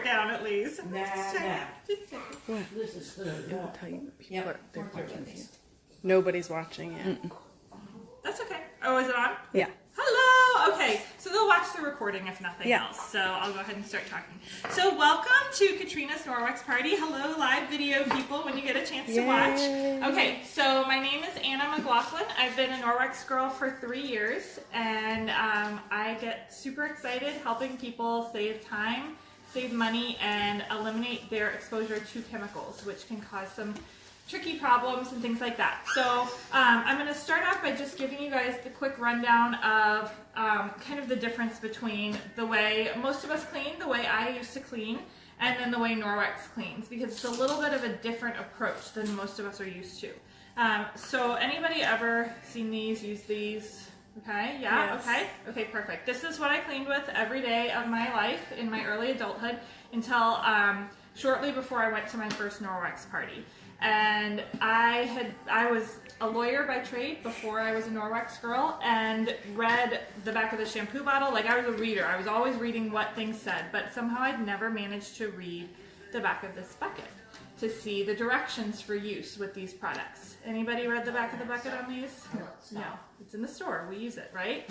down at least. Nah. What? This is the. It will tell you what they're watching. Nobody's watching it. That's okay. Oh, is it on? Yeah. Hello! Okay, so they'll watch the recording if nothing Yeah. else. So I'll go ahead and start talking. So welcome to Katrina's Norwex Party. Hello, live video people, when you get a chance to watch. Okay, so my name is Anna McLaughlin. I've been a Norwex girl for 3 years, and I get super excited helping people save time, save money, and eliminate their exposure to chemicals, which can cause some tricky problems and things like that. So I'm going to start off by just giving you guys the quick rundown of kind of the difference between the way most of us clean, the way I used to clean, and then the way Norwex cleans, because it's a little bit of a different approach than most of us are used to. So anybody ever seen these, use these? Okay, yeah, Yes. okay, perfect. This is what I cleaned with every day of my life in my early adulthood until shortly before I went to my first Norwex party. And I was a lawyer by trade before I was a Norwex girl, and read the back of the shampoo bottle. Like, I was a reader. I was always reading what things said, but somehow I'd never managed to read the back of this bucket to see the directions for use with these products. Anybody read the back of the bucket on these? No. It's in the store. We use it, right?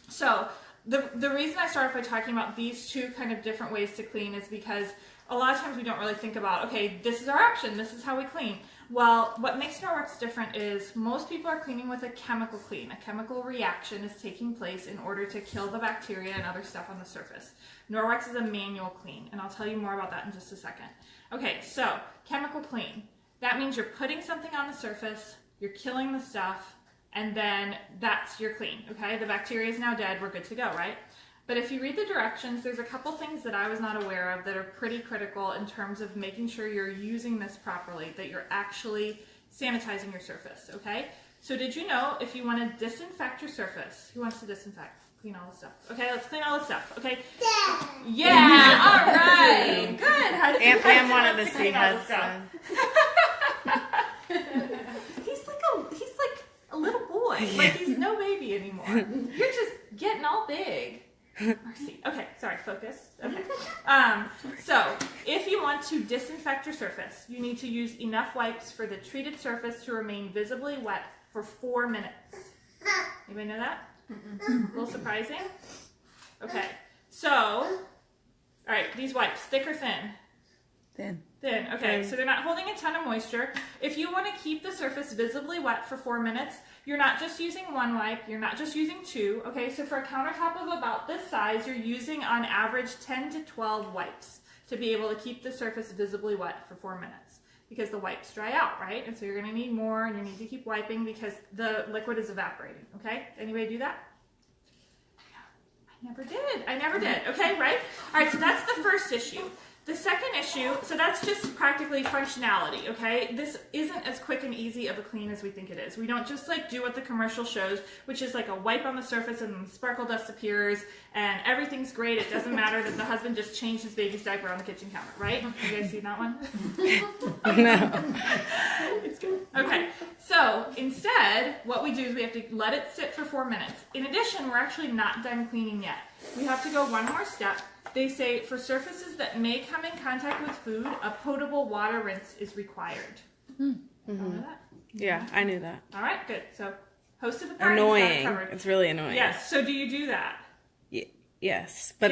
So the reason I start off by talking about these two kind of different ways to clean is because a lot of times we don't really think about, okay, this is our option, this is how we clean. Well, what makes Norwex different is most people are cleaning with a chemical clean. A chemical reaction is taking place in order to kill the bacteria and other stuff on the surface. Norwex is a manual clean, and I'll tell you more about that in just a second. Okay, so chemical clean. That means you're putting something on the surface, you're killing the stuff, and then that's your clean, okay? The bacteria is now dead, we're good to go, right? But if you read the directions, there's a couple things that I was not aware of that are pretty critical in terms of making sure you're using this properly, that you're actually sanitizing your surface, okay? So did you know if you want to disinfect your surface, who wants to disinfect? Clean all the stuff. Okay, let's clean all the stuff, okay? Yeah, all right, good. How does Aunt Pam wanted to to see clean all the Hudson. stuff? He's like a little boy. Like, he's no baby anymore. You're just getting all big. Mercy. Okay, sorry, focus. Okay. So, if you want to disinfect your surface, you need to use enough wipes for the treated surface to remain visibly wet for 4 minutes. Anybody know that? A little surprising? Okay. So, all right, these wipes, thick or thin? Thin. Thin, okay, so they're not holding a ton of moisture. If you want to keep the surface visibly wet for 4 minutes, you're not just using one wipe, you're not just using two, okay? So for a countertop of about this size, you're using on average 10 to 12 wipes to be able to keep the surface visibly wet for 4 minutes, because the wipes dry out, right? And so you're gonna need more, and you need to keep wiping because the liquid is evaporating, okay? Anybody do that? I never did, okay, right? All right, so that's the first issue. The second issue, so that's just practically functionality, okay? This isn't as quick and easy of a clean as we think it is. We don't just like do what the commercial shows, which is like a wipe on the surface and sparkle dust appears and everything's great. It doesn't matter that the husband just changed his baby's diaper on the kitchen counter, right? You guys seen that one? No. It's good. Okay, so instead, what we do is we have to let it sit for 4 minutes. In addition, we're actually not done cleaning yet. We have to go one more step. They say for surfaces that may come in contact with food, a potable water rinse is required. Know that? Yeah, I knew that. All right, good. So, host of the party Annoying. covered. It's really annoying. Yes. So, do you do that? Yes, but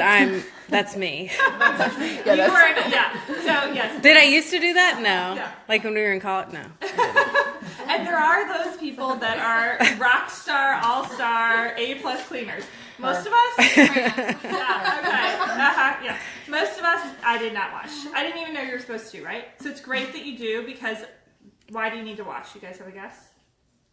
that's me. Yeah. So, yes. Did I used to do that? No. Yeah. Like when we were in college? No. And there are those people that are rock star, all-star, A+ cleaners. Most of us, yeah. Most of us, I did not wash. I didn't even know you were supposed to, right? So it's great that you do, because why do you need to wash? You guys have a guess?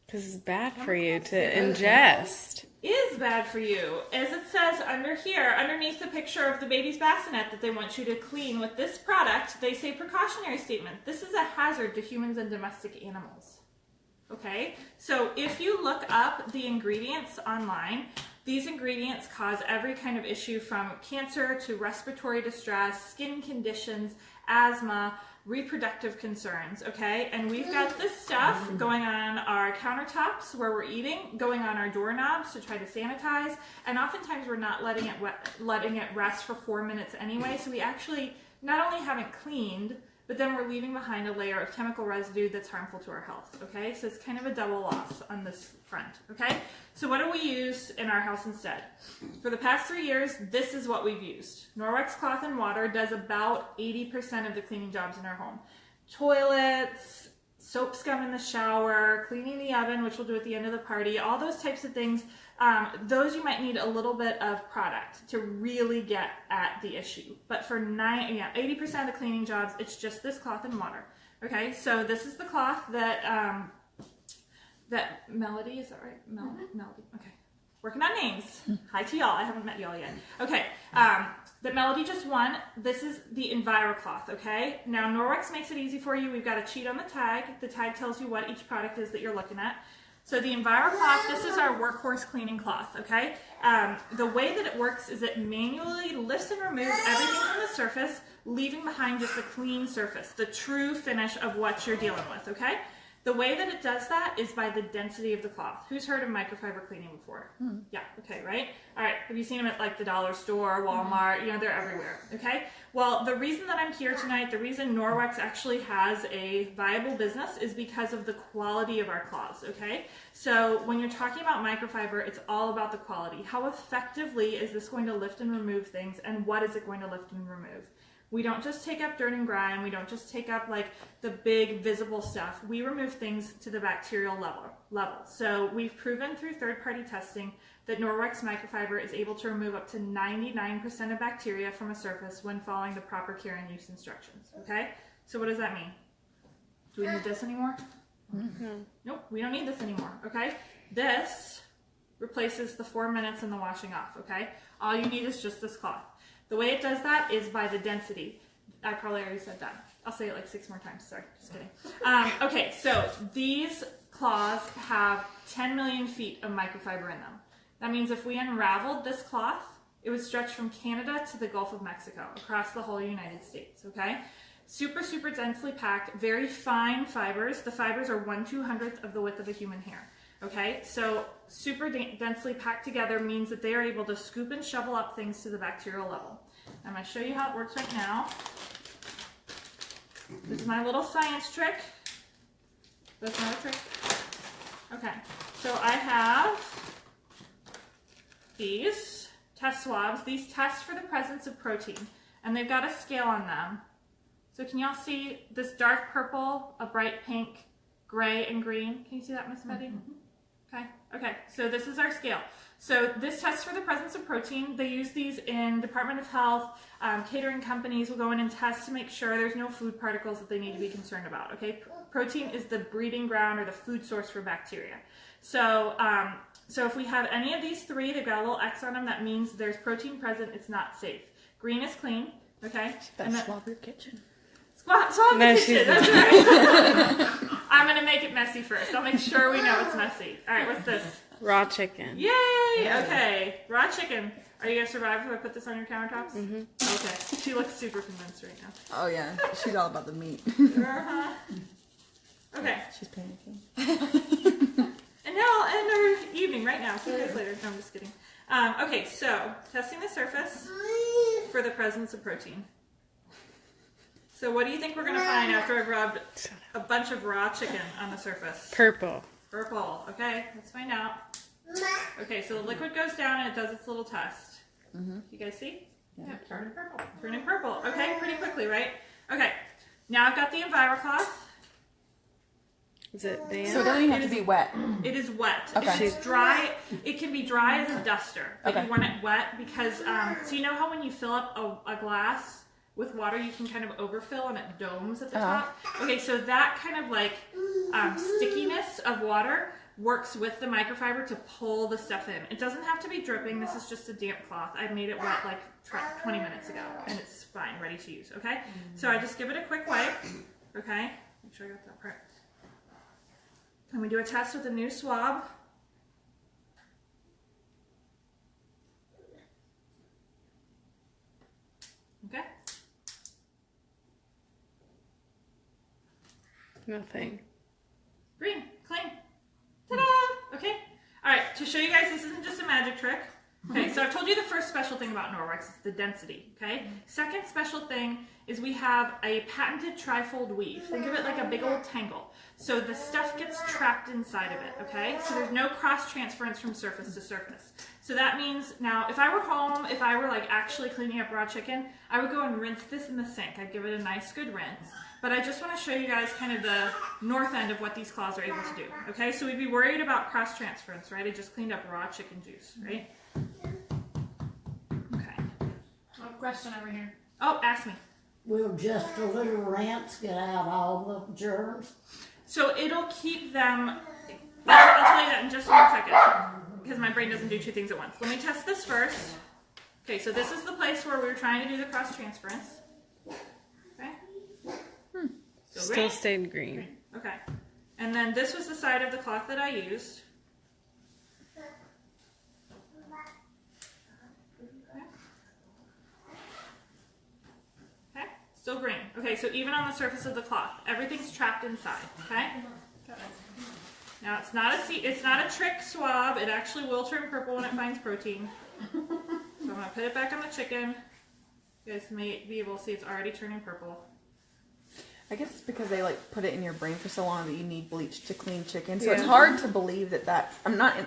Because it's bad for you to ingest. Is bad for you. As it says under here, underneath the picture of the baby's bassinet that they want you to clean with this product, they say precautionary statement. This is a hazard to humans and domestic animals. Okay, so if you look up the ingredients online, these ingredients cause every kind of issue from cancer to respiratory distress, skin conditions, asthma, reproductive concerns, okay? And we've got this stuff going on our countertops where we're eating, going on our doorknobs to try to sanitize, and oftentimes we're not letting it rest for 4 minutes anyway, so we actually not only haven't cleaned, but then we're leaving behind a layer of chemical residue that's harmful to our health, okay? So it's kind of a double loss on this front, okay? So what do we use in our house instead? For the past 3 years, this is what we've used. Norwex Cloth and Water does about 80% of the cleaning jobs in our home. Toilets, soap scum in the shower, cleaning the oven, which we'll do at the end of the party, all those types of things. Those you might need a little bit of product to really get at the issue. But for 80% of the cleaning jobs, it's just this cloth and water. Okay, so this is the cloth that that Melody, is that right? Melody, okay. Working on names. Hi to y'all, I haven't met y'all yet. Okay, that Melody just won. This is the EnviroCloth, okay? Now Norwex makes it easy for you. We've got a cheat on the tag. The tag tells you what each product is that you're looking at. So the EnviroCloth, this is our workhorse cleaning cloth, okay? The way that it works is it manually lifts and removes everything from the surface, leaving behind just a clean surface, the true finish of what you're dealing with, okay? The way that it does that is by the density of the cloth. Who's heard of microfiber cleaning before? Yeah, okay, right? All right, have you seen them at like the dollar store, Walmart? You know, they're everywhere, okay? Well, the reason that I'm here tonight, the reason Norwex actually has a viable business is because of the quality of our cloths, okay? So when you're talking about microfiber, it's all about the quality. How effectively is this going to lift and remove things, and what is it going to lift and remove? We don't just take up dirt and grime. We don't just take up like the big visible stuff. We remove things to the bacterial level. So we've proven through third-party testing that Norwex microfiber is able to remove up to 99% of bacteria from a surface when following the proper care and use instructions. Okay? So what does that mean? Do we need this anymore? No. Nope, we don't need this anymore. Okay? This replaces the 4 minutes and the washing off. Okay? All you need is just this cloth. The way it does that is by the density. I probably already said that. I'll say it like 6 more times. Sorry, just kidding. Okay, so these cloths have 10 million feet of microfiber in them. That means if we unraveled this cloth, it would stretch from Canada to the Gulf of Mexico, across the whole United States, okay? Super, super densely packed, very fine fibers. The fibers are 1/200th of the width of a human hair. Okay, so super densely packed together means that they are able to scoop and shovel up things to the bacterial level. I'm going to show you how it works right now. This is my little science trick. That's another trick. Okay, so I have these test swabs. These test for the presence of protein, and they've got a scale on them. So can y'all see this dark purple, a bright pink, gray, and green? Can you see that, Miss Betty? Mm-hmm. Okay, so this is our scale. So this tests for the presence of protein. They use these in Department of Health. Catering companies will go in and test to make sure there's no food particles that they need to be concerned about, okay? Protein is the breeding ground or the food source for bacteria. So, so if we have any of these three, they've got a little X on them, that means there's protein present, it's not safe. Green is clean, okay? That's swab your kitchen. Swab the kitchen, that's right. I'm going to make it messy first. I'll make sure we know it's messy. All right, what's this? Raw chicken. Yay! Okay, raw chicken. Are you going to survive if I put this on your countertops? Mm-hmm. Okay, she looks super convinced right now. Oh yeah, she's all about the meat. Uh-huh. Okay. She's panicking. And now I'll end our evening right now. 2 days later. No, I'm just kidding. Okay, so testing the surface for the presence of protein. So what do you think we're going to find after I've rubbed a bunch of raw chicken on the surface? Purple. Purple. Okay, let's find out. Okay, so the liquid goes down and it does its little test. Mm-hmm. You guys see? Yeah, turning purple. Turning purple. Okay, pretty quickly, right? Okay, now I've got the EnviroCloth. Is it damp? So it doesn't even have to be wet. It is wet. Okay. It's dry. It can be dry as a duster, but Okay. you want it wet because, so you know how when you fill up a glass with water, you can kind of overfill and it domes at the top? Okay, so that kind of like stickiness of water works with the microfiber to pull the stuff in. It doesn't have to be dripping. This is just a damp cloth. I made it wet like 20 minutes ago, and it's fine, ready to use, okay? So I just give it a quick wipe, okay? Make sure I got that part. And we do a test with a new swab. Okay. Nothing. Green, clean. Ta-da! Okay. All right, to show you guys, this isn't just a magic trick. Okay, so I've told you the first special thing about Norwex is the density, okay? Second special thing is we have a patented trifold weave. Think of it like a big old tangle. So the stuff gets trapped inside of it, okay? So there's no cross transference from surface to surface. So that means now, if I were home, if I were like actually cleaning up raw chicken, I would go and rinse this in the sink. I'd give it a nice good rinse. But I just want to show you guys kind of the north end of what these claws are able to do, okay? So we'd be worried about cross transference, right? I just cleaned up raw chicken juice, right? Okay. Oh, question over here. Oh, ask me. Will just a little rinse get out all the germs? So it'll keep them, I'll tell you that in just 1 second, because my brain doesn't do two things at once. Let me test this first. Okay, so this is the place where we were trying to do the cross transference. Okay. Still green. stayed green. Okay. And then this was the side of the cloth that I used. Okay. Still green. Okay, so even on the surface of the cloth, everything's trapped inside. Okay. Now it's not a trick swab. It actually will turn purple when it finds protein. So I'm gonna put it back on the chicken. You guys may be able to see it's already turning purple. I guess it's because they like put it in your brain for so long that you need bleach to clean chicken. So it's Yeah. hard to believe that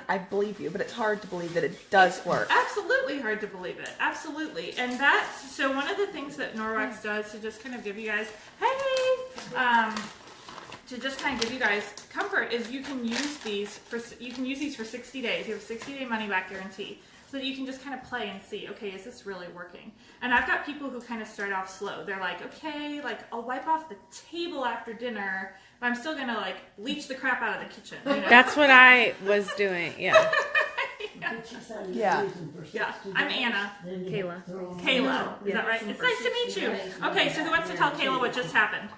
I believe you, but it's hard to believe that it does work. Absolutely hard to believe it. Absolutely. And that's, so one of the things that Norwex does to just kind of give you guys, to just kind of give you guys comfort is you can use these for 60 days. You have a 60-day money back guarantee. So that you can just kind of play and see, okay, is this really working? And I've got people who kind of start off slow. They're like, okay, like I'll wipe off the table after dinner, but I'm still gonna like bleach the crap out of the kitchen. You know? That's what I was doing. Yeah. Did she say you're Yeah. using for 60 Yeah, I'm days? Anna. Then you Kayla. throw 'em Kayla, is that right? It's nice to meet you. Okay, so who wants to tell Kayla what just happened?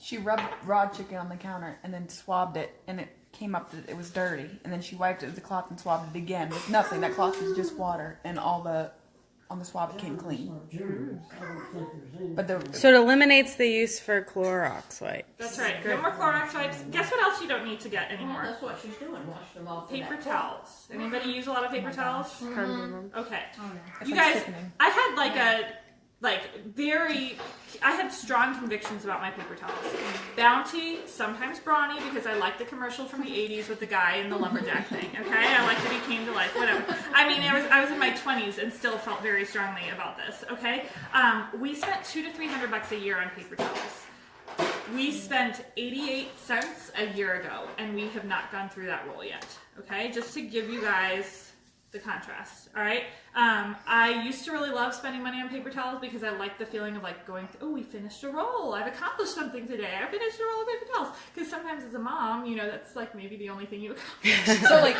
She rubbed raw chicken on the counter and then swabbed it, and it came up that it was dirty. And then she wiped it with the cloth and swabbed it again with nothing. That cloth was just water, and on the swab it came clean. or germs. I don't think there's any. But the So it eliminates the use for Clorox wipes. That's right. No more Clorox wipes. Guess what else you don't need to get Well, anymore? that's what she's doing, wash them off. with Paper that towels. Anybody use a lot of paper towels? Tons of them. Okay. it's You like guys, sickening. I had I had strong convictions about my paper towels. Bounty, sometimes Brawny, because I like the commercial from the 80s with the guy in the lumberjack thing, okay? I like that he came to life, whatever. I mean, I was in my 20s and still felt very strongly about this, okay? We spent $200 to $300 a year on paper towels. We spent 88 cents a year ago, and we have not gone through that roll yet, okay? Just to give you guys the contrast, all right? I used to really love spending money on paper towels because I like the feeling of like going, oh, we finished a roll. I've accomplished something today. I finished a roll of paper towels. Because sometimes as a mom, you know, that's like maybe the only thing you accomplish. So like,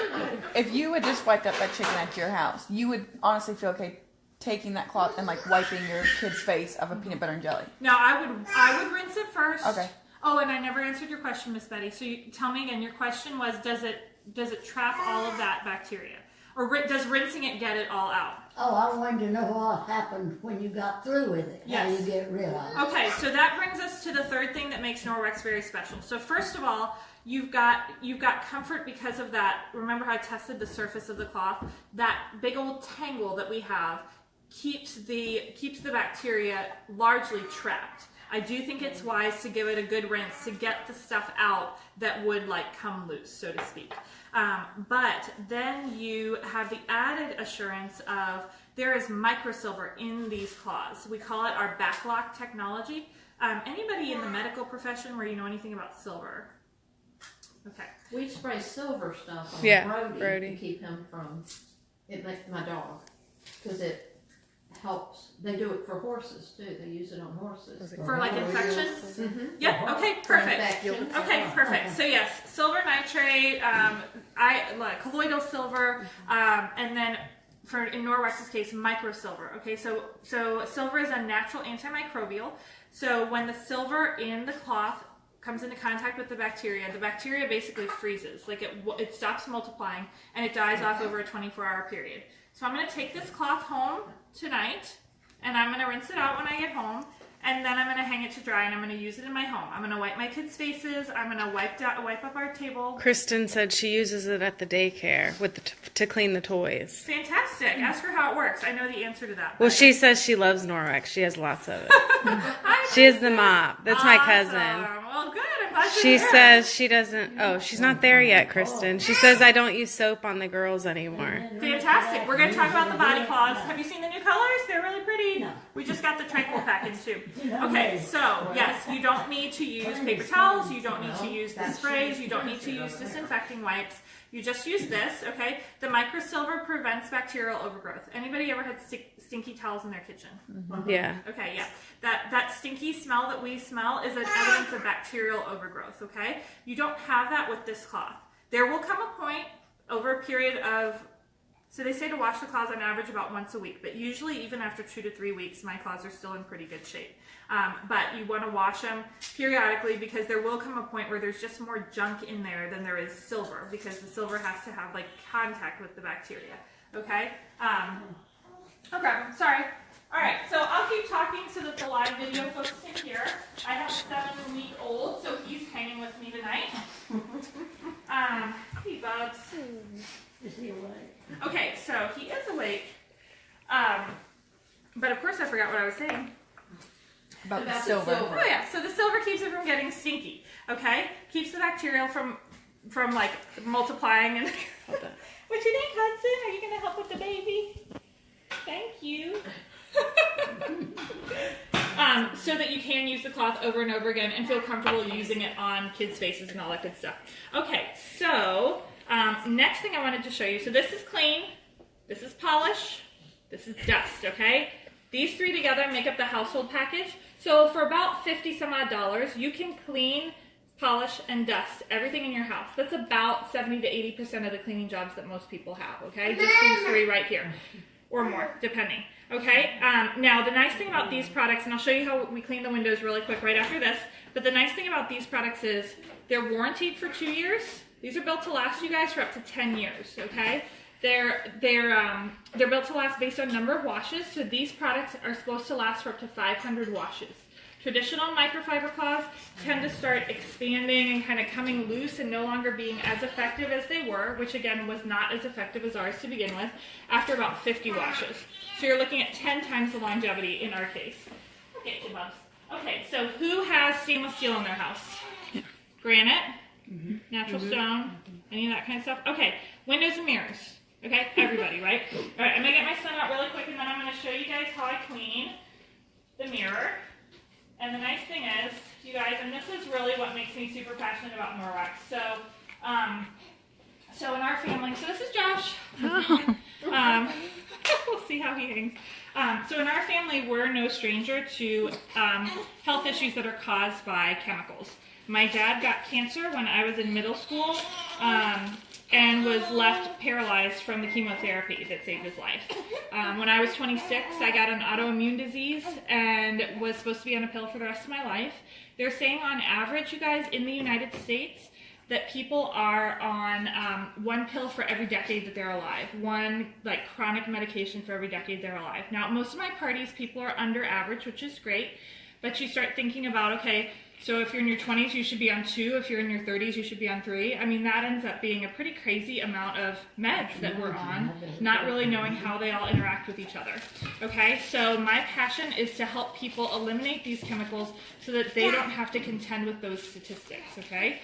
if you had just wiped up that chicken at your house, you would honestly feel okay taking that cloth and like wiping your kid's face of a peanut butter and jelly. Now, I would rinse it first. Okay. Oh, and I never answered your question, Miss Betty. So tell me again, your question was, does it trap all of that bacteria? Or does rinsing it get it all out? Oh, I wanted to know what happened when you got through with it. How Yes. you get rid of it. Okay, so that brings us to the third thing that makes Norwex very special. So first of all, you've got comfort because of that. Remember how I tested the surface of the cloth? That big old tangle that we have keeps the bacteria largely trapped. I do think it's wise to give it a good rinse to get the stuff out that would like come loose, so to speak. But then you have the added assurance of there is microsilver in these claws. We call it our backlock technology. Anybody in the medical profession where you know anything about silver? Okay. We spray silver stuff on Yeah, Brody, Brody. to keep him from, it makes my dog, because it helps. They do it for horses too. They use it on horses. For like infections? Mm-hmm. Yep, okay, perfect. Infections. Okay, perfect. So yes, silver nitrate, like colloidal silver, and then in Norwex's case, microsilver. Okay, so silver is a natural antimicrobial. So when the silver in the cloth comes into contact with the bacteria basically freezes. Like it stops multiplying and it dies off over a 24-hour period. So I'm going to take this cloth home tonight and I'm going to rinse it out when I get home. And then I'm going to hang it to dry, and I'm going to use it in my home. I'm going to wipe my kids' faces. I'm going to wipe up our table. Kristen said she uses it at the daycare with to clean the toys. Fantastic. Ask her how it works. I know the answer to that. Well, she says she loves Norwex. She has lots of it. She is the mop. That's my cousin. Well, good. I'm glad to She hear it. says she doesn't. Oh, she's not there yet, Kristen. She says I don't use soap on the girls anymore. Fantastic. We're going to talk about the body cloths. Have you seen the new colors? They're really pretty. No. We just got the triple pack in too. Okay, so yes, you don't need to use paper towels. You don't need to use the sprays. You don't need to use disinfecting wipes. You just use this, okay? The microsilver prevents bacterial overgrowth. Anybody ever had stinky towels in their kitchen? Yeah. Okay, yeah. That stinky smell that we smell is an evidence of bacterial overgrowth, okay? You don't have that with this cloth. There will come a point over a period of, so they say to wash the cloths on average about once a week, but usually even after 2 to 3 weeks, my cloths are still in pretty good shape. But you want to wash them periodically because there will come a point where there's just more junk in there than there is silver, because the silver has to have like contact with the bacteria, okay? Okay, sorry. All right, so I'll keep talking so that the live video folks can hear. I have a 7-week-old, so he's hanging with me tonight. Hey, Bubs. Is he awake? Okay, so he is awake. But of course I forgot what I was saying. About the silver. Oh yeah, so the silver keeps it from getting stinky, okay? Keeps the bacterial from like multiplying and Hold on. What's your name, Hudson? Are you gonna help with the baby? Thank you. So that you can use the cloth over and over again and feel comfortable using it on kids' faces and all that good stuff. Okay, so next thing I wanted to show you. So this is clean, this is polish, this is dust, okay? These three together make up the household package. So for about $50 some odd, you can clean, polish, and dust everything in your house. That's about 70 to 80% of the cleaning jobs that most people have, okay? Just these three right here, or more, depending. Okay, now the nice thing about these products, and I'll show you how we clean the windows really quick right after this, but the nice thing about these products is they're warranted for 2 years. These are built to last you guys for up to 10 years, okay? They're built to last based on number of washes, so these products are supposed to last for up to 500 washes. Traditional microfiber cloths tend to start expanding and kind of coming loose and no longer being as effective as they were, which again was not as effective as ours to begin with, after about 50 washes. So you're looking at 10 times the longevity in our case. Okay, Bubs. Okay, so who has stainless steel in their house? Granite, natural stone, any of that kind of stuff? Okay, windows and mirrors. Okay, everybody, right? All right, I'm going to get my son out really quick and then I'm going to show you guys how I clean the mirror. And the nice thing is, you guys, and this is really what makes me super passionate about Norwex. So, so in our family, so this is Josh. We'll see how he hangs. So in our family, we're no stranger to health issues that are caused by chemicals. My dad got cancer when I was in middle school and was left paralyzed from the chemotherapy that saved his life. When I was 26, I got an autoimmune disease and was supposed to be on a pill for the rest of my life. They're saying on average, you guys, in the United States, that people are on one pill for every decade that they're alive. One like chronic medication for every decade they're alive. Now, most of my parties, people are under average, which is great. But you start thinking about, okay, so if you're in your 20s, you should be on 2. If you're in your 30s, you should be on 3. I mean, that ends up being a pretty crazy amount of meds that we're on, not really knowing how they all interact with each other. Okay, so my passion is to help people eliminate these chemicals so that they don't have to contend with those statistics, okay?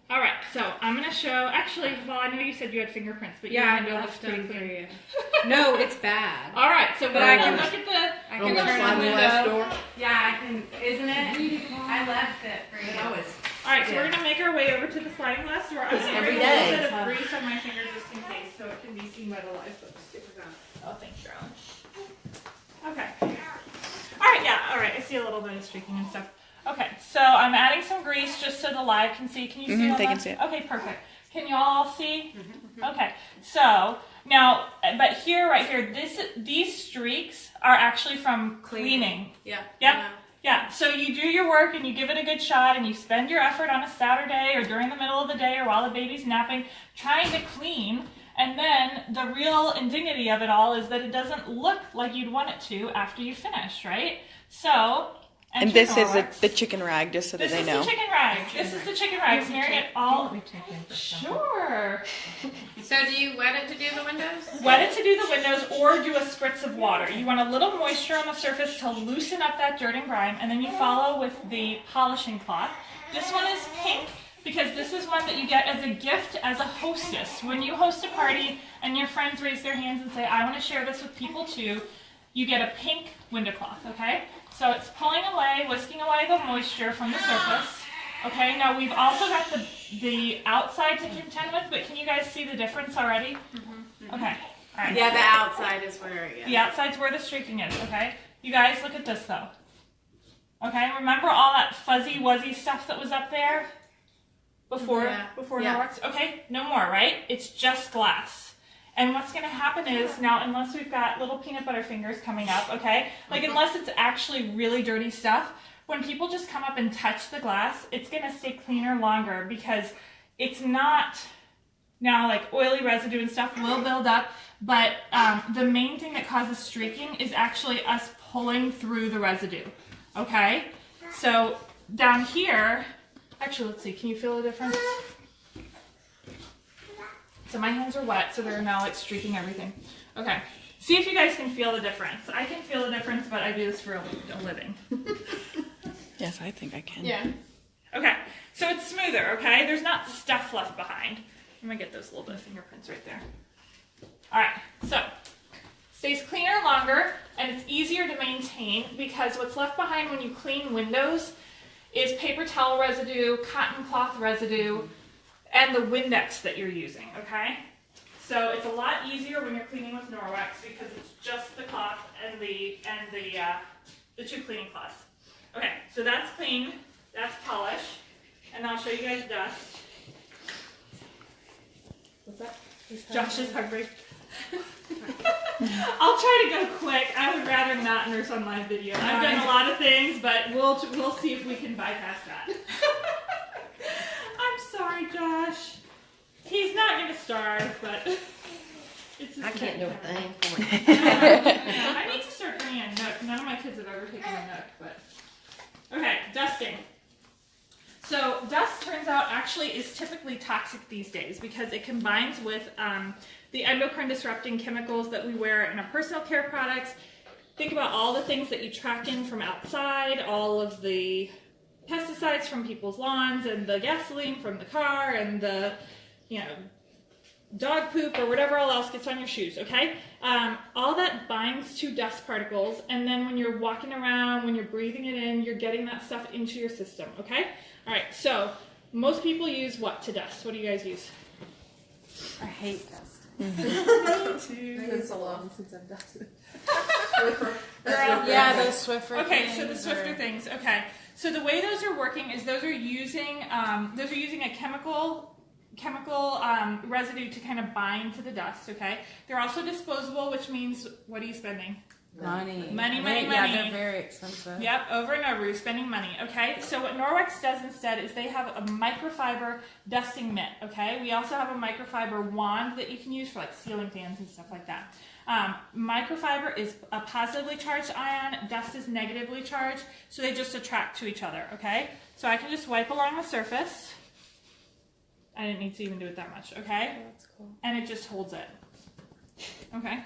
All right, so I'm going to show, actually, well, I know you said you had fingerprints, but Yeah, your window looks left pretty them for clean. you. No, it's bad. All right, so But I can can look at the... I Oh, can the turn sliding the glass window. door? Yeah, I can. Isn't it? I left it for you. No, it's All right, so we're gonna make our way over to the sliding glass door. I'm gonna every bring a day. little bit of grease on my finger just in case, so it can be seen by the live folks. Oh, thanks, darling. Okay. All right, yeah. All right, I see a little bit of streaking and stuff. Okay, so I'm adding some grease just so the live can see. Can you see all they that? can see it. Okay, perfect. Can you all see? Okay, so now, but here, right here, these streaks are actually from cleaning. Yeah. Yep. Yeah, so you do your work and you give it a good shot and you spend your effort on a Saturday or during the middle of the day or while the baby's napping trying to clean. And then the real indignity of it all is that it doesn't look like you'd want it to after you finish, right? So, And enter this is Norwex. the chicken rag, just so that This they is know. the chicken rag. This is the chicken rag. Smearing it all. Sure. So do you wet it to do the windows? Wet it to do the windows or do a spritz of water. You want a little moisture on the surface to loosen up that dirt and grime, and then you follow with the polishing cloth. This one is pink because this is one that you get as a gift as a hostess. When you host a party and your friends raise their hands and say, I want to share this with people too, you get a pink window cloth, okay? So it's pulling away, whisking away the moisture from the surface. Okay, now we've also got the outside to contend with, but can you guys see the difference already? Okay, all right. Yeah, the outside is where. Yeah. The outside's where the streaking is, okay? You guys, look at this though. Okay, remember all that fuzzy wuzzy stuff that was up there before Yeah. Norwex? Okay, no more, right? It's just glass. And what's going to happen is, now unless we've got little peanut butter fingers coming up, okay? Like unless it's actually really dirty stuff, when people just come up and touch the glass, it's going to stay cleaner longer because it's not, now like oily residue and stuff will build up, but the main thing that causes streaking is actually us pulling through the residue, okay? So down here, actually let's see, can you feel the difference? So my hands are wet, so they're now like streaking everything. Okay, see if you guys can feel the difference. I can feel the difference, but I do this for a living. Yes, I think I can. Yeah. Okay, so it's smoother, okay? There's not stuff left behind. I'm gonna get those little bit of fingerprints right there. All right, so stays cleaner longer, and it's easier to maintain because what's left behind when you clean windows is paper towel residue, cotton cloth residue, and the Windex that you're using, okay? So it's a lot easier when you're cleaning with Norwex because it's just the cloth and the two cleaning cloths. Okay, so that's clean, that's polish, and I'll show you guys dust. What's that? Josh is hungry. I'll try to go quick. I would rather not nurse on live video. I've done a lot of things, but we'll see if we can bypass that. I'm sorry, Josh. He's not gonna starve, but it's just I can't do a thing for you. I need to start bringing a Nook. None of my kids have ever taken a Nook, but okay, dusting. So dust turns out actually is typically toxic these days because it combines with the endocrine disrupting chemicals that we wear in our personal care products. Think about all the things that you track in from outside, all of the pesticides from people's lawns and the gasoline from the car and the, dog poop or whatever else gets on your shoes, okay? All that binds to dust particles, and then when you're walking around, when you're breathing it in, you're getting that stuff into your system, okay? All right, so most people use what to dust? What do you guys use? I hate dust. It's so long since I've dusted. Yeah, those Swiffer. Okay, so the Swiffer things. Okay, so the way those are working is those are using a chemical residue to kind of bind to the dust. Okay, they're also disposable, which means what are you spending? Money. Money. Yeah, they're very expensive. Yep, over and over, you're spending money, okay? So what Norwex does instead is they have a microfiber dusting mitt, okay? We also have a microfiber wand that you can use for like ceiling fans and stuff like that. Microfiber is a positively charged ion, dust is negatively charged, so they just attract to each other, okay? So I can just wipe along the surface. I didn't need to even do it that much, okay? Oh, that's cool. And it just holds it, okay?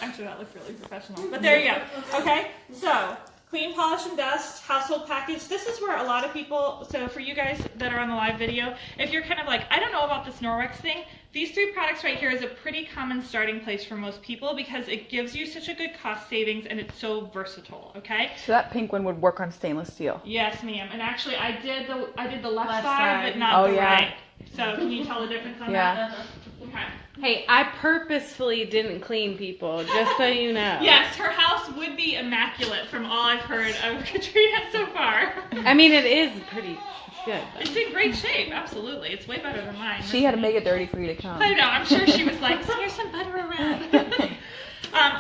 Actually, that looked really professional. But there you go. Okay, so clean, polish, and dust, household package. This is where a lot of people, so for you guys that are on the live video, if you're kind of like, I don't know about this Norwex thing, these three products right here is a pretty common starting place for most people because it gives you such a good cost savings and it's so versatile, okay? So that pink one would work on stainless steel. Yes, ma'am. And actually, I did the left side, but not the right. So can you tell the difference on that? Okay. Hey, I purposefully didn't clean people, just so you know. Yes, her house would be immaculate from all I've heard of Katrina so far. I mean, it is pretty, it's good. It's in great shape, absolutely. It's way better than mine. She had to make it dirty for you to come. I know, I'm sure she was like, smear some butter around.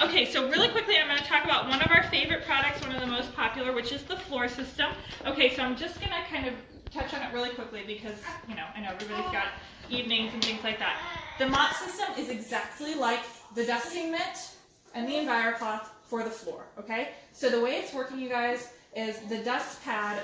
Okay, so really quickly, I'm going to talk about one of our favorite products, one of the most popular, which is the floor system. Okay, so I'm just going to kind of touch on it really quickly because, you know, I know everybody's got evenings and things like that. The mop system is exactly like the dusting mitt and the EnviroCloth for the floor, okay? So the way it's working, you guys, is the dust pad,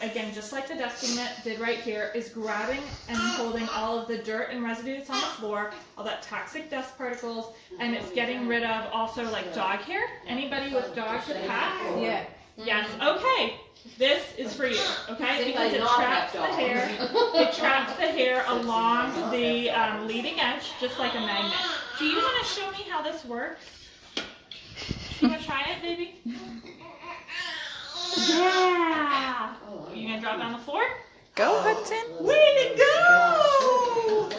again, just like the dusting mitt did right here, is grabbing and holding all of the dirt and residue that's on the floor, all that toxic dust particles, and it's getting rid of also like dog hair. Anybody with dogs that have? Yeah. Yes, okay. This is for you, okay? Because it traps the hair. It traps the hair along the leading edge, just like a magnet. Do you want to show me how this works? You want to try it, baby? Yeah! You gonna drop it on the floor? Go, Hudson. Way to go!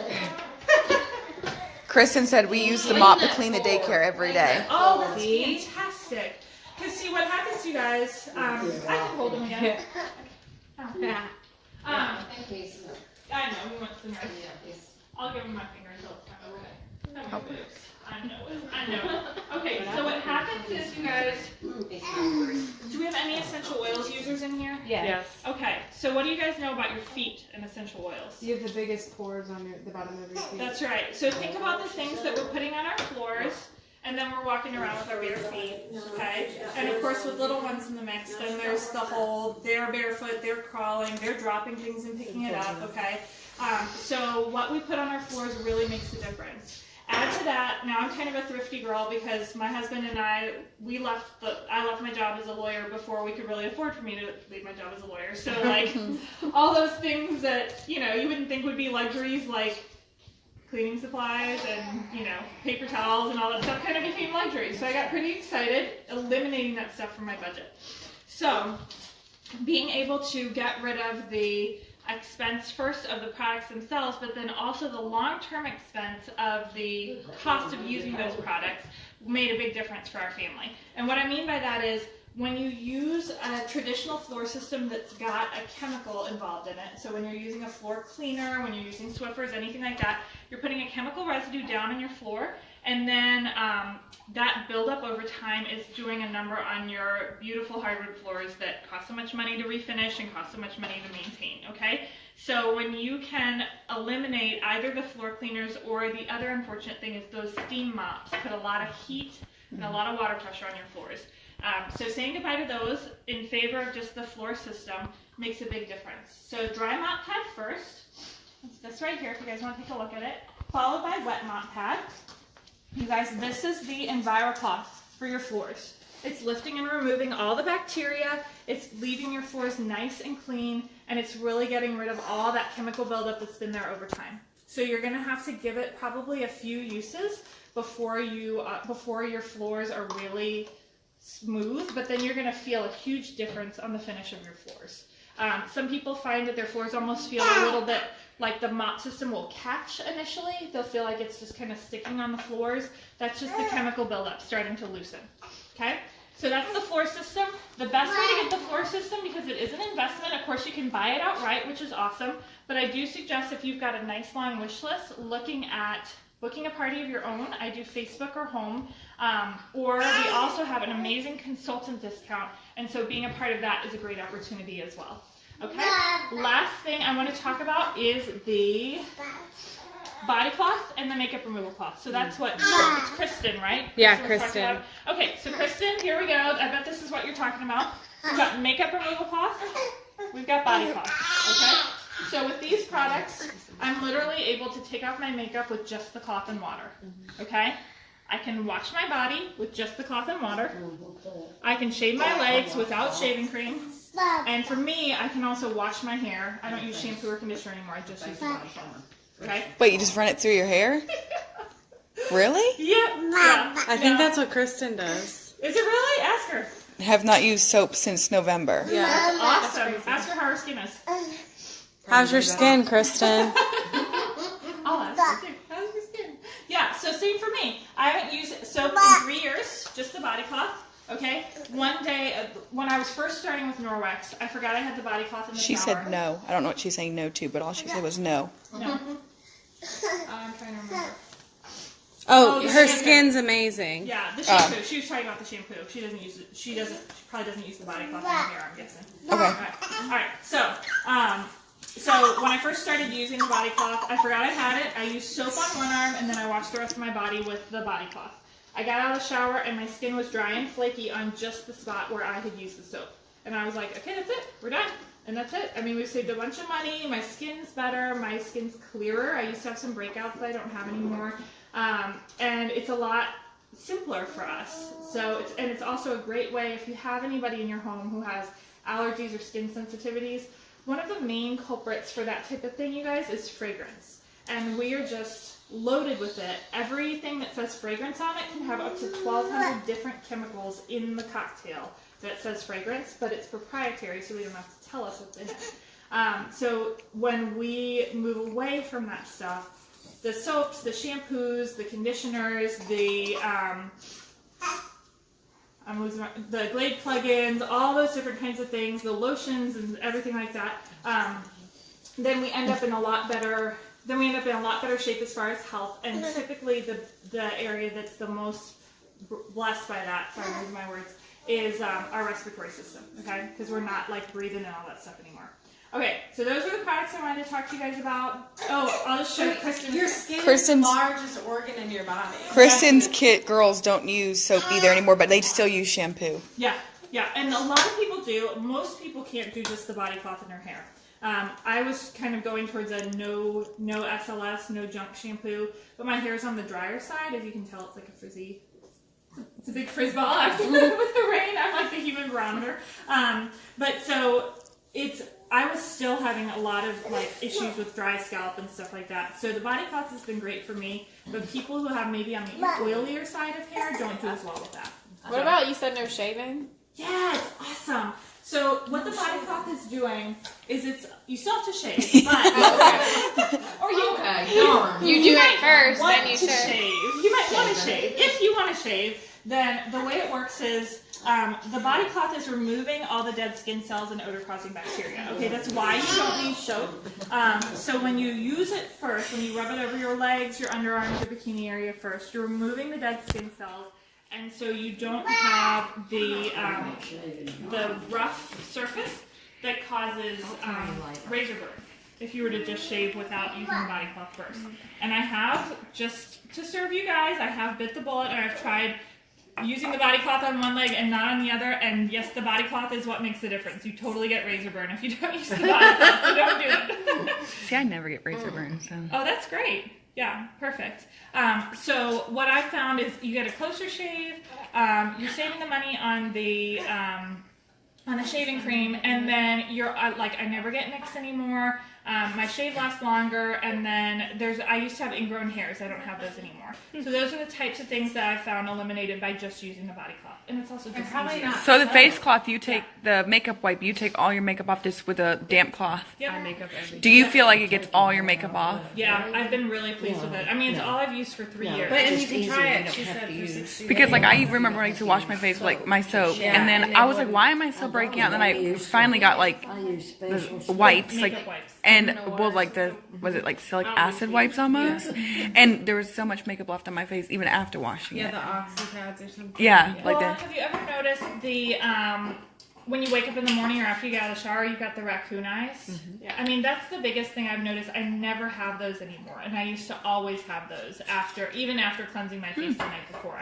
Kristen said we use the mop to clean the daycare every day. Oh, that's fantastic. Because see what happens, you guys, I can hold him again. Oh. Yeah. I know, he wants the nurse. I'll give him my finger until it's time. Okay. I know it. Okay, so what happens is, you guys, do we have any essential oils users in here? Yes. Okay, so what do you guys know about your feet and essential oils? You have the biggest pores on the bottom of your feet. That's right. So think about the things that we're putting on our floors, and then we're walking around with our bare feet, okay? And of course, with little ones in the mix, then there's the whole, they're barefoot, they're crawling, they're dropping things and picking it up, okay? So what we put on our floors really makes a difference. Add to that, now I'm kind of a thrifty girl because my husband and I left my job as a lawyer before we could really afford for me to leave my job as a lawyer. So like, all those things that, you know, you wouldn't think would be luxuries, like cleaning supplies and, you know, paper towels and all that stuff kind of became luxuries. So I got pretty excited eliminating that stuff from my budget. So being able to get rid of the expense first of the products themselves, but then also the long-term expense of the cost of using those products made a big difference for our family. And what I mean by that is when you use a traditional floor system that's got a chemical involved in it, so when you're using a floor cleaner, when you're using Swiffers, anything like that, you're putting a chemical residue down on your floor, and then that buildup over time is doing a number on your beautiful hardwood floors that cost so much money to refinish and cost so much money to maintain, okay? So when you can eliminate either the floor cleaners or the other unfortunate thing is those steam mops put a lot of heat and a lot of water pressure on your floors. So saying goodbye to those in favor of just the floor system makes a big difference. So dry mop pad first. It's this right here if you guys want to take a look at it. Followed by wet mop pad. You guys, this is the EnviroCloth for your floors. It's lifting and removing all the bacteria, it's leaving your floors nice and clean, and it's really getting rid of all that chemical buildup that's been there over time. So you're going to have to give it probably a few uses before your floors are really smooth, but then you're going to feel a huge difference on the finish of your floors. Some people find that their floors almost feel a little bit like the mop system will catch initially. They'll feel like it's just kind of sticking on the floors. That's just the chemical buildup starting to loosen. Okay? So that's the floor system. The best way to get the floor system, because it is an investment, of course you can buy it outright, which is awesome, but I do suggest if you've got a nice long wish list, looking at booking a party of your own. I do Facebook or home, or we also have an amazing consultant discount, and so being a part of that is a great opportunity as well. Okay, last thing I want to talk about is the body cloth and the makeup removal cloth. So that's what, it's Kristen, right? Yeah, Kristen was talking Kristen. about. Okay, so Kristen, here we go. I bet this is what you're talking about. We've got makeup removal cloth. We've got body cloth. Okay? So with these products, I'm literally able to take off my makeup with just the cloth and water. Okay? I can wash my body with just the cloth and water. I can shave my legs without shaving cream. And for me, I can also wash my hair. I don't use shampoo or conditioner anymore. I just use the body cloth. Okay? Wait, you just run it through your hair? Really? Yeah. I think that's what Kristen does. Is it really? Ask her. Have not used soap since November. Yeah. Awesome. Ask her how her skin is. How's your skin, Kristen? I'll ask her too. How's your skin? Yeah, so same for me. I haven't used soap in 3 years, just the body cloth. Okay? One day, when I was first starting with Norwex, I forgot I had the body cloth in the She shower. said no. I don't know what she's saying no to, but all she said was no. No. I'm trying to remember. Oh, the her shampoo. skin's amazing. Yeah, the shampoo. She was talking about the shampoo. She doesn't use it. She probably doesn't use the body cloth in her hair, I'm guessing. Okay. All right. So when I first started using the body cloth, I forgot I had it. I used soap on one arm, and then I washed the rest of my body with the body cloth. I got out of the shower, and my skin was dry and flaky on just the spot where I had used the soap. And I was like, okay, that's it. We're done. And that's it. I mean, we've saved a bunch of money. My skin's better. My skin's clearer. I used to have some breakouts that I don't have anymore. And it's a lot simpler for us. So it's also a great way if you have anybody in your home who has allergies or skin sensitivities. One of the main culprits for that type of thing, you guys, is fragrance. And we are just loaded with it. Everything that says fragrance on it can have up to 1,200 different chemicals in the cocktail that says fragrance, but it's proprietary, so we don't have to tell us what's in it. So when we move away from that stuff, the soaps, the shampoos, the conditioners, the Glade plugins, all those different kinds of things, the lotions and everything like that, then we end up in a lot better. Then we end up in a lot better shape as far as health. And typically, the area that's the most blessed by that, sorry, I'm losing my words, is our respiratory system. Okay, because we're not like breathing and all that stuff anymore. Okay, so those are the products I wanted to talk to you guys about. Oh, I'll just show you Kristen. Your skin is Kristen's- the largest organ in your body. Kristen's kit girls don't use soap either anymore, but they still use shampoo. Yeah, and a lot of people do. Most people can't do just the body cloth in their hair. I was kind of going towards a no SLS, no junk shampoo, but my hair is on the drier side. As you can tell, it's like a frizzy. It's a big frizz ball after with the rain. I'm like the human barometer. But so I was still having a lot of like issues with dry scalp and stuff like that. So the body cloth has been great for me, but people who have maybe on the oilier side of hair don't do as well with that. What about, you said no shaving? Yeah, it's awesome. So what the body cloth is doing is you still have to shave, but or you Darn. You do it first, want then you to shave. shave. You might want to shave. If you want to shave, then the way it works is the body cloth is removing all the dead skin cells and odor-causing bacteria. Okay, that's why you don't need soap. So when you use it first, when you rub it over your legs, your underarms, your bikini area first, you're removing the dead skin cells. And so you don't have the rough surface that causes razor burn if you were to just shave without using the body cloth first. And I have, just to serve you guys, I have bit the bullet and I've tried using the body cloth on one leg and not on the other. And yes, the body cloth is what makes the difference. You totally get razor burn if you don't use the body cloth, so don't do it. See, I never get razor burn, so. Oh, that's great. Yeah, perfect. So what I found is you get a closer shave. You're saving the money on the shaving cream, and then you're like, I never get nicks anymore. My shave lasts longer, and then I used to have ingrown hairs. I don't have those anymore. So those are the types of things that I found eliminated by just using the body cloth, and it's also just probably easier. not. So the face cloth, you take the makeup wipe, you take all your makeup off just with a damp cloth. Yep. I make up every Do you feel like it gets all your makeup off? Yeah, I've been really pleased with it. I mean, it's all I've used for 3 years. But and It's you can easy, try you it. don't She have said to for use- 60 Because like I days. remember when I used to wash my face with like my soap, Yeah, and then and I then was like, what- why am I still breaking out? And then I finally got like I use special the wipes, like, Makeup wipes. and well, like was it like silic acid wipes almost? And there was so much makeup left on my face even after washing Yeah, it. the oxypads or something. Yeah, like Well, the. have you ever noticed the when you wake up in the morning or after you get out of the shower, you've got the raccoon eyes? Yeah. I mean, that's the biggest thing I've noticed. I never have those anymore, and I used to always have those even after cleansing my face the night before.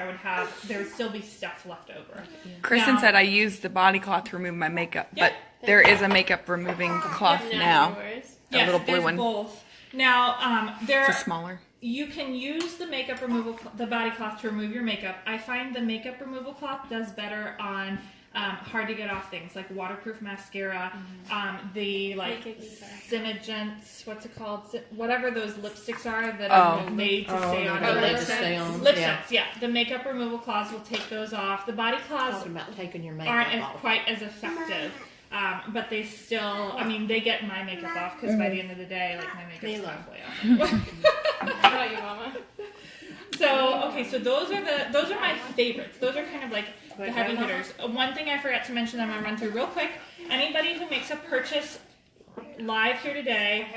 There would still be stuff left over. Kristen Now- said I used the body cloth to remove my makeup, Yep. but there is a makeup removing cloth now. Yours. A Yes, little blue there's one. both. Now, It's a smaller. you can use the makeup removal, the body cloth to remove your makeup. I find the makeup removal cloth does better on hard to get off things like waterproof mascara, the like Make it easier. Cinegents, what's it called? Whatever those lipsticks are that Oh. are made to stay on. Oh, your they lips. just stay on. Lip Yeah. scents, yeah. The makeup removal cloths will take those off. The body cloths Talking about taking your makeup aren't off. quite as effective. But they still, I mean, they get my makeup off because by the end of the day, like, my makeup's halfway off. How about you, Mama? So those are my favorites. Those are kind of like the heavy hitters. One thing I forgot to mention that I'm gonna run through real quick. Anybody who makes a purchase live here today,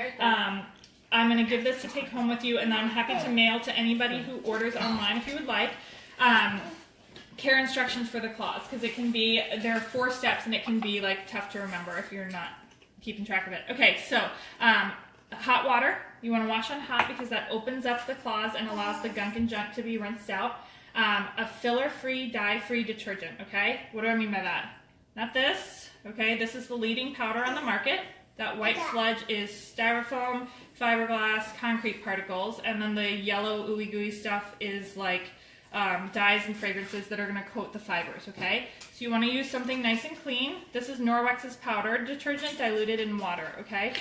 I'm going to give this to take home with you, and then I'm happy to mail to anybody who orders online if you would like. Care instructions for the claws, because there are 4 steps, and it can be like tough to remember if you're not keeping track of it. Okay, so hot water. You want to wash on hot because that opens up the claws and allows the gunk and junk to be rinsed out. A filler-free, dye-free detergent, okay? What do I mean by that? Not this, okay? This is the leading powder on the market. That white sludge is styrofoam, fiberglass, concrete particles, and then the yellow ooey gooey stuff is like dyes and fragrances that are going to coat the fibers, okay? So you want to use something nice and clean. This is Norwex's powder detergent diluted in water, okay?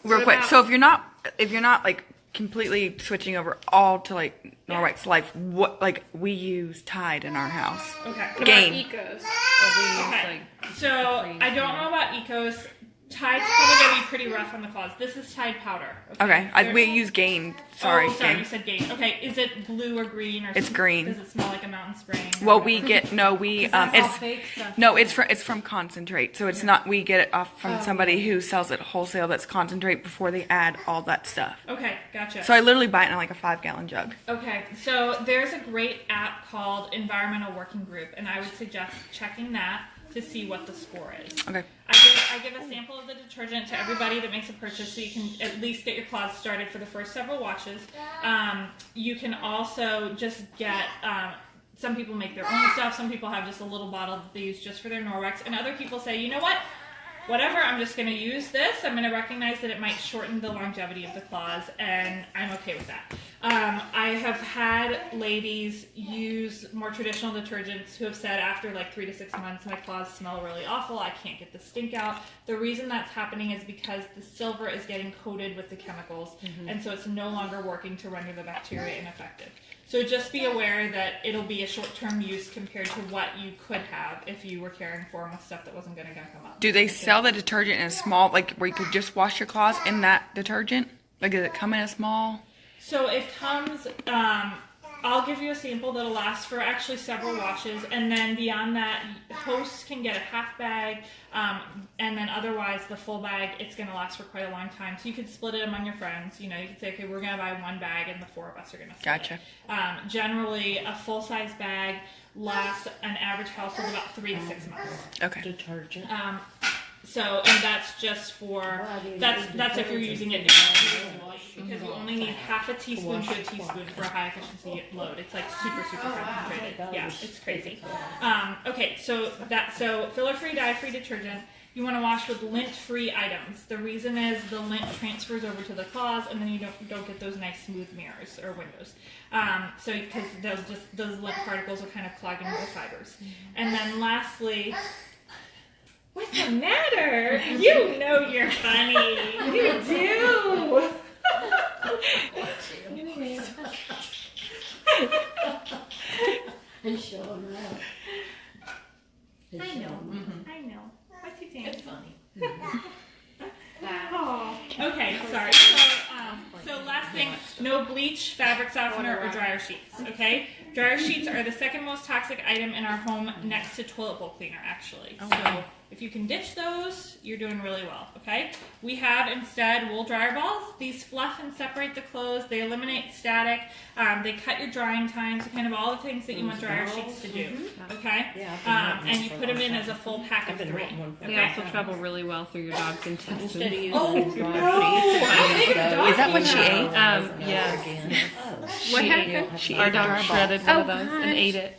Real quick. So if you're not like completely switching over all to like Norwex Life, what like we use Tide in our house. Okay. What Gain. about Ecos? Okay. So I don't know about Ecos. Tide's probably going to be pretty rough on the claws. This is Tide powder. Okay. We use Gain. Sorry. Oh, sorry, Gain. you said Gain. Okay, is it blue or green or It's something? green. Does it smell like a mountain spring? Well, we get it's fake stuff. no, it's from concentrate. So it's not we get it off from somebody who sells it wholesale. That's concentrate before they add all that stuff. Okay, gotcha. So I literally buy it in like a 5-gallon jug. Okay, so there's a great app called Environmental Working Group, and I would suggest checking that to see what the score is. Okay. I give a sample of the detergent to everybody that makes a purchase, so you can at least get your claws started for the first several washes. You can also just get, some people make their own stuff, some people have just a little bottle that they use just for their Norwex, and other people say, you know what? Whatever, I'm just going to use this. I'm going to recognize that it might shorten the longevity of the claws, and I'm okay with that. I have had ladies use more traditional detergents who have said after like 3 to 6 months, my claws smell really awful. I can't get the stink out. The reason that's happening is because the silver is getting coated with the chemicals, and so it's no longer working to render the bacteria ineffective. So just be aware that it'll be a short-term use compared to what you could have if you were caring for them with stuff that wasn't going to gunk them up. Do they sell the detergent in a small, like where you could just wash your claws in that detergent? Like, does it come in a small? So it comes, I'll give you a sample that'll last for actually several washes, and then beyond that, hosts can get a half bag, and then otherwise the full bag, it's going to last for quite a long time. So you could split it among your friends. You know, you could say, okay, we're going to buy 1 bag, and the 4 of us are going to split Gotcha. it. Generally, a full-size bag lasts an average household about 3 to 6 months. Okay. Detergent. So, and that's just for, that's if you're using it exclusively, because you only need half a teaspoon to a teaspoon for a high efficiency load. It's like super, super concentrated. Yeah, it's crazy. Okay, so filler-free, dye-free detergent, you want to wash with lint-free items. The reason is the lint transfers over to the claws, and then you don't get those nice smooth mirrors or windows. So, because those lint particles will kind of clog into the fibers. And then lastly, what's the matter? You know you're funny. You do. And show them out. I know. I know. What's he saying? It's funny. Oh. Okay, sorry. So last thing, no bleach, fabric softener, or dryer sheets, okay? Dryer sheets are the second most toxic item in our home next to toilet bowl cleaner, actually. So if you can ditch those, you're doing really well, okay? We have instead wool dryer balls. These fluff and separate the clothes. They eliminate static. They cut your drying times, kind of all the things that you want dryer sheets to do, okay? And you put them in as a full pack of 3. They also travel really well through your dog's intestines. Instead of using Oh, the dry no! Is that what she ate? Yes. What happened? She Our ate a dog dry ball. shredded one of Oh, those and gosh. ate it.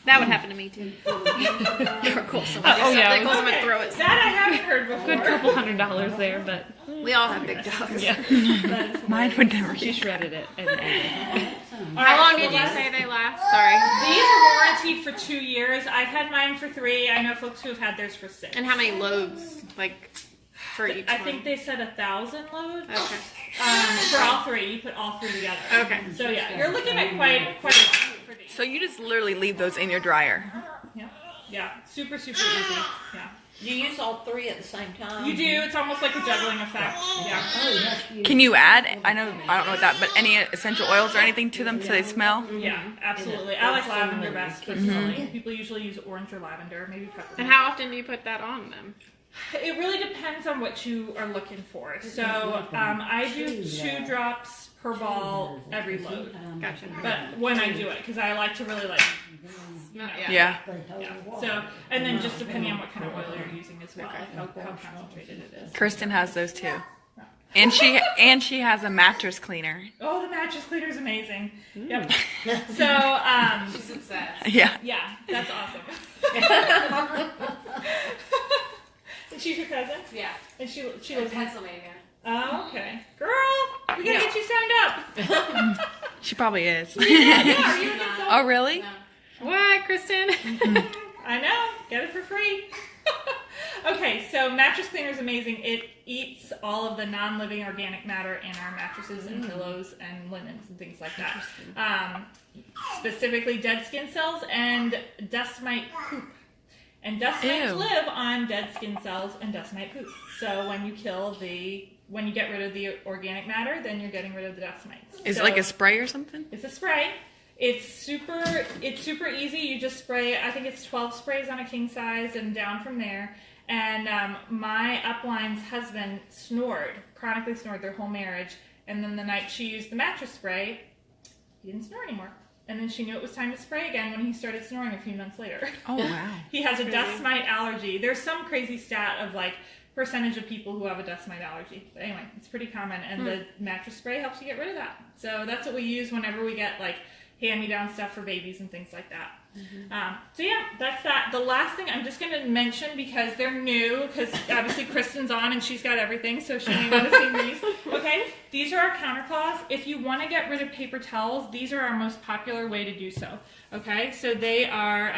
That would happen to me too. Or cool. Oh, yeah. They close them and throw it. That I haven't heard before. Good couple $100 there, but We all have big dogs. yeah, Mine would never she eat. shredded it and ate it. How long did you say they last? Sorry. These are warranted for 2 years. I've had mine for 3. I know folks who have had theirs for 6. And how many loads, like, for each I one? think they said 1,000 loads. Okay. For all 3, you put all 3 together. Okay. So yeah, you're looking at quite a lot for these. So you just literally leave those in your dryer. Yeah, super easy. Yeah, You use all 3 at the same time? you do. It's almost like a juggling effect. Yeah, Can you add? I don't know what that, but any essential oils or anything to them so they smell? yeah, absolutely. I like lavender best personally. People usually use orange or lavender, maybe peppermint. And how often do you put that on them? It really depends on what you are looking for. So I do 2 drops per ball every load. Gotcha. But when I do it, because I like to really like, you know, Yeah. yeah. So, and then just depending on what kind of oil you're using as well, how concentrated it is. Kristen has those too. And she has a mattress cleaner. Oh, the mattress cleaner is amazing. Yep. So, She's obsessed. Yeah. yeah, that's awesome. And she's your cousin? Yeah. And she In lives in. Pennsylvania. Oh, okay. Girl, we gotta get you signed up. She probably is. Yeah, you would get so. Oh, really? No. What, Kristen? I know. Get it for free. Okay, so mattress cleaner is amazing. It eats all of the non-living organic matter in our mattresses and pillows and linens and things like that. Specifically dead skin cells and dust mite poop. And dust mites Ew. live on dead skin cells and dust mite poop. So when you get rid of the organic matter, then you're getting rid of the dust mites. Is it So like a spray or something? it's a spray. It's super easy. You just spray, I think it's 12 sprays on a king size and down from there. And my upline's husband chronically snored their whole marriage. And then the night she used the mattress spray, he didn't snore anymore. And then she knew it was time to spray again when he started snoring a few months later. Oh, wow. He has a dust mite allergy. There's some crazy stat of like percentage of people who have a dust mite allergy. But anyway, it's pretty common. And the mattress spray helps you get rid of that. So that's what we use whenever we get like hand-me-down stuff for babies and things like that. So yeah, that's that. The last thing I'm just going to mention because they're new, because obviously Kristen's on and she's got everything, so she may want to see these. Okay, these are our countercloths. If you want to get rid of paper towels, these are our most popular way to do so. Okay, so they are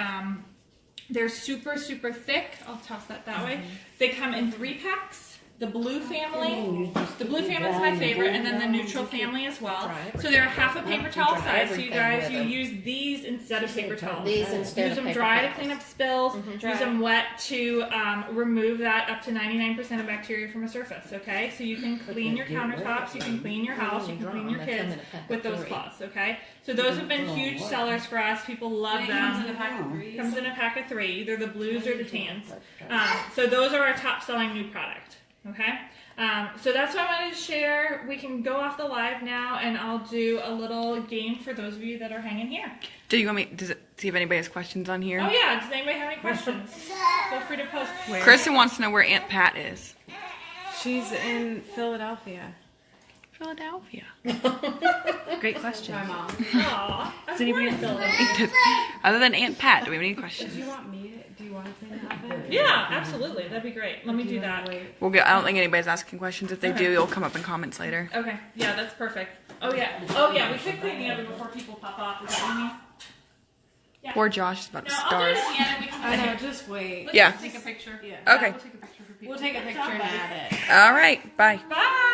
they're super thick. I'll toss that way. They come in 3 packs. The blue family, is my favorite, and then the neutral family as well. So they're half a paper towel size. So you guys, you use these instead of paper towels. These instead Use of them paper dry to towels. clean up spills. Use them wet to remove that up to 99% of bacteria from a surface. Okay, so you can clean your countertops, you can clean your house, you can clean your kids with those cloths. Okay, so those have been huge sellers for us. People love them. Comes in a pack of 3. Comes in a pack of 3, either the blues or the tans. So those are our top selling new product. Okay, so that's what I wanted to share. We can go off the live now, and I'll do a little game for those of you that are hanging here. Do you want me? Does it see if anybody has questions on here? Oh yeah, does anybody have any questions? Feel free to post. Kristen wants to know where Aunt Pat is. She's in Philadelphia. Philadelphia. Great question. My mom. Aw, I was born in Philadelphia. Other than Aunt Pat, do we have any questions? Do you want to clean the oven? Yeah, absolutely. That'd be great. Let me do that. We'll get. I don't think anybody's asking questions. If they do, it'll come up in comments later. Okay. Yeah, that's perfect. Oh yeah. We should clean the oven before people pop off. Is that what you mean? Yeah. Poor Josh is about to No, I'll do it starve. at the end and we can I know, just wait. Let's Yeah. just take a picture. Yeah. Okay. We'll take a picture for people. We'll take a picture and add it. All right. Bye. Bye.